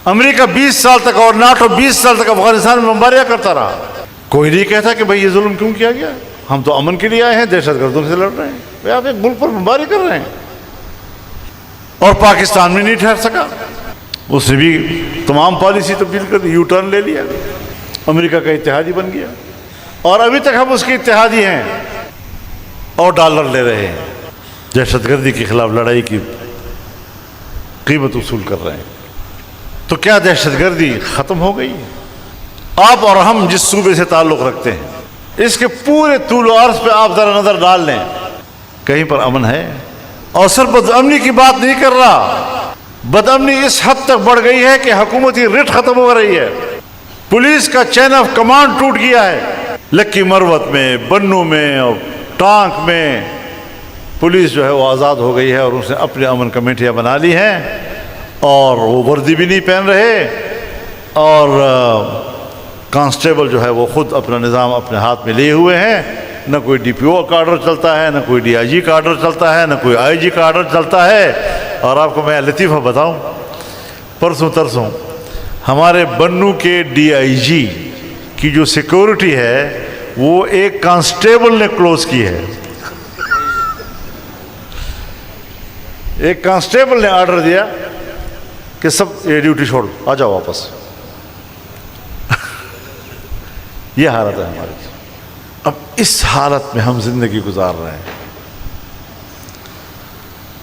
امریکہ 20 سال تک اور ناٹو 20 سال تک افغانستان میں بمباریاں کرتا رہا. کوئی نہیں کہتا کہ بھائی یہ ظلم کیوں کیا گیا. ہم تو امن کے لیے آئے ہیں, دہشت گردوں سے لڑ رہے ہیں. بھائی آپ ایک ملک پر بمباری کر رہے ہیں. اور پاکستان میں نہیں ٹھہر سکا, اس نے بھی تمام پالیسی تبدیل کر دی, یو ٹرن لے لیا, امریکہ کا اتحادی بن گیا. اور ابھی تک ہم اس کے اتحادی ہیں اور ڈالر لے رہے ہیں, دہشت گردی کے خلاف لڑائی کی قیمت وصول کر رہے ہیں. تو کیا دہشت گردی ختم ہو گئی؟ آپ اور ہم جس صوبے سے تعلق رکھتے ہیں, اس کے پورے طول و عرض پہ آپ ذرا نظر ڈال لیں, کہیں پر امن ہے؟ اور صرف بدامنی کی بات نہیں کر رہا, بدامنی اس حد تک بڑھ گئی ہے کہ حکومتی رٹ ختم ہو رہی ہے, پولیس کا چین آف کمانڈ ٹوٹ گیا ہے. لکی مروت میں, بنو میں اور ٹانک میں پولیس جو ہے وہ آزاد ہو گئی ہے, اور اس نے اپنے امن کمیٹیاں بنا لی ہیں, اور وہ وردی بھی نہیں پہن رہے, اور کانسٹیبل جو ہے وہ خود اپنا نظام اپنے ہاتھ میں لیے ہوئے ہیں. نہ کوئی ڈی پی او کا آرڈر چلتا ہے, نہ کوئی ڈی آئی جی کا آرڈر چلتا ہے, نہ کوئی آئی جی کا آرڈر چلتا ہے. اور آپ کو میں لطیفہ بتاؤں, پرسوں ترسوں ہمارے بنو کے ڈی آئی جی کی جو سیکورٹی ہے وہ ایک کانسٹیبل نے کلوز کی ہے. ایک کانسٹیبل نے آرڈر دیا کہ سب یہ ڈیوٹی چھوڑ, آ جاؤ واپس. یہ حالت ہے ہماری. اب اس حالت میں ہم زندگی گزار رہے ہیں.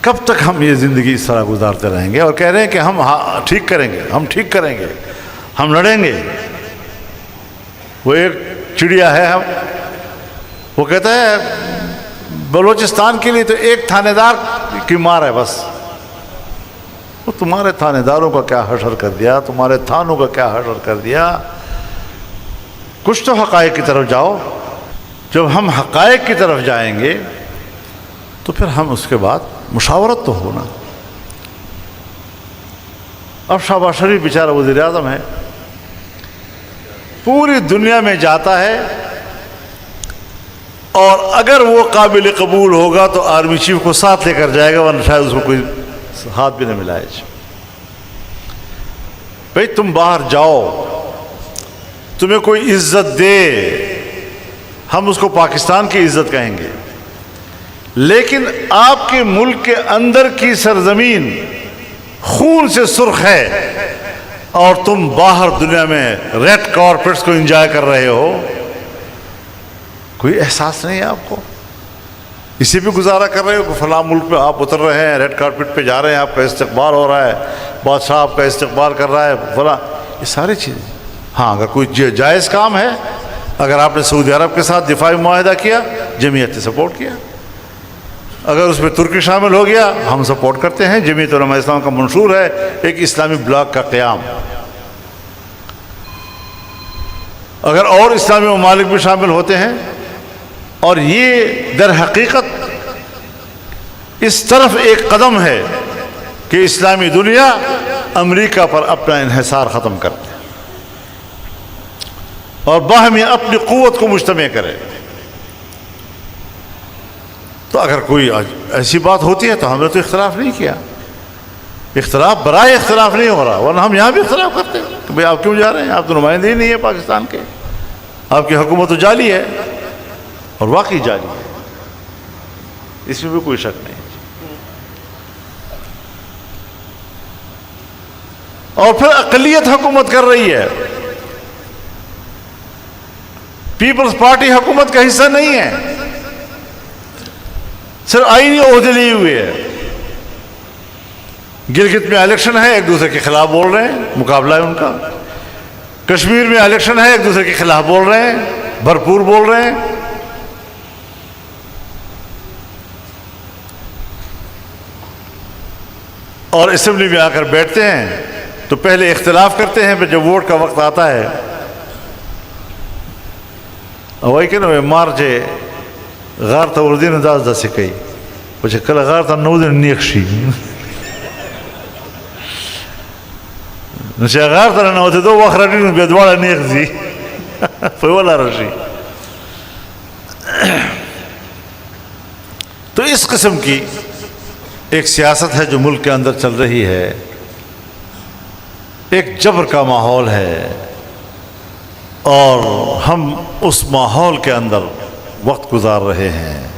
کب تک ہم یہ زندگی اس طرح گزارتے رہیں گے اور کہہ رہے ہیں کہ ہم ٹھیک کریں گے, ہم ٹھیک کریں گے, ہم لڑیں گے. وہ ایک چڑیا ہے, وہ کہتا ہے بلوچستان کے لیے تو ایک تھانے دار کی مار ہے بس. وہ تمہارے تھانے داروں کا کیا حشر کر دیا, تمہارے تھانوں کا کیا حشر کر دیا. کچھ تو حقائق کی طرف جاؤ. جب ہم حقائق کی طرف جائیں گے تو پھر ہم اس کے بعد مشاورت تو ہونا. اب شہباز شریف بیچارہ وزیر اعظم ہے, پوری دنیا میں جاتا ہے, اور اگر وہ قابل قبول ہوگا تو آرمی چیف کو ساتھ لے کر جائے گا, ورنہ شاید اس کو کوئی ہاتھ بھی نہ ملائے. بھئی تم باہر جاؤ, تمہیں کوئی عزت دے, ہم اس کو پاکستان کی عزت کہیں گے. لیکن آپ کے ملک کے اندر کی سرزمین خون سے سرخ ہے, اور تم باہر دنیا میں ریڈ کارپیٹس کو انجوائے کر رہے ہو, کوئی احساس نہیں ہے آپ کو؟ اسی پہ گزارا کر رہے ہو کہ فلاں ملک پہ آپ اتر رہے ہیں, ریڈ کارپیٹ پہ جا رہے ہیں, آپ کا استقبال ہو رہا ہے, بادشاہ آپ کا استقبال کر رہا ہے, فلاں, یہ ساری چیزیں. ہاں اگر کوئی جائز کام ہے, اگر آپ نے سعودی عرب کے ساتھ دفاعی معاہدہ کیا, جمعیت نے سپورٹ کیا. اگر اس میں ترکی شامل ہو گیا, ہم سپورٹ کرتے ہیں. جمعیت علماء اسلام کا منشور ہے ایک اسلامی بلاک کا قیام. اگر اور اسلامی ممالک بھی شامل ہوتے ہیں, اور یہ در حقیقت اس طرف ایک قدم ہے کہ اسلامی دنیا امریکہ پر اپنا انحصار ختم کرتے اور باہمی اپنی قوت کو مجتمع کرے. تو اگر کوئی ایسی بات ہوتی ہے تو ہم نے تو اختلاف نہیں کیا. اختلاف برائے اختلاف نہیں ہو رہا, ورنہ ہم یہاں بھی اختلاف کرتے ہیں کہ بھئی آپ کیوں جا رہے ہیں, آپ تو نمائندے ہی نہیں ہیں پاکستان کے, آپ کی حکومت تو جعلی ہے, اور واقعی جعلی ہے, اس میں بھی کوئی شک نہیں. اور پھر اقلیت حکومت کر رہی ہے, پیپلز پارٹی حکومت کا حصہ نہیں ہے, صرف آئینی عہدے لیے ہوئے ہے. گلگت میں الیکشن ہے, ایک دوسرے کے خلاف بول رہے ہیں, مقابلہ ہے ان کا. کشمیر میں الیکشن ہے, ایک دوسرے کے خلاف بول رہے ہیں, بھرپور بول رہے ہیں. اور اسمبلی میں آ کر بیٹھتے ہیں تو پہلے اختلاف کرتے ہیں, پھر جب ووٹ کا وقت آتا ہے وہی کہ نا مارچے غار تا وردین داس داسې کوي خو چې کله غار ته ننوځي نو نیغ شي نو چې غار ته ننوتېدو وخت راډي نو بیا دواړه نیغ ځي په یوه لاره شي. تو اس قسم کی ایک سیاست ہے جو ملک کے اندر چل رہی ہے. ایک جبر کا ماحول ہے اور ہم اس ماحول کے اندر وقت گزار رہے ہیں.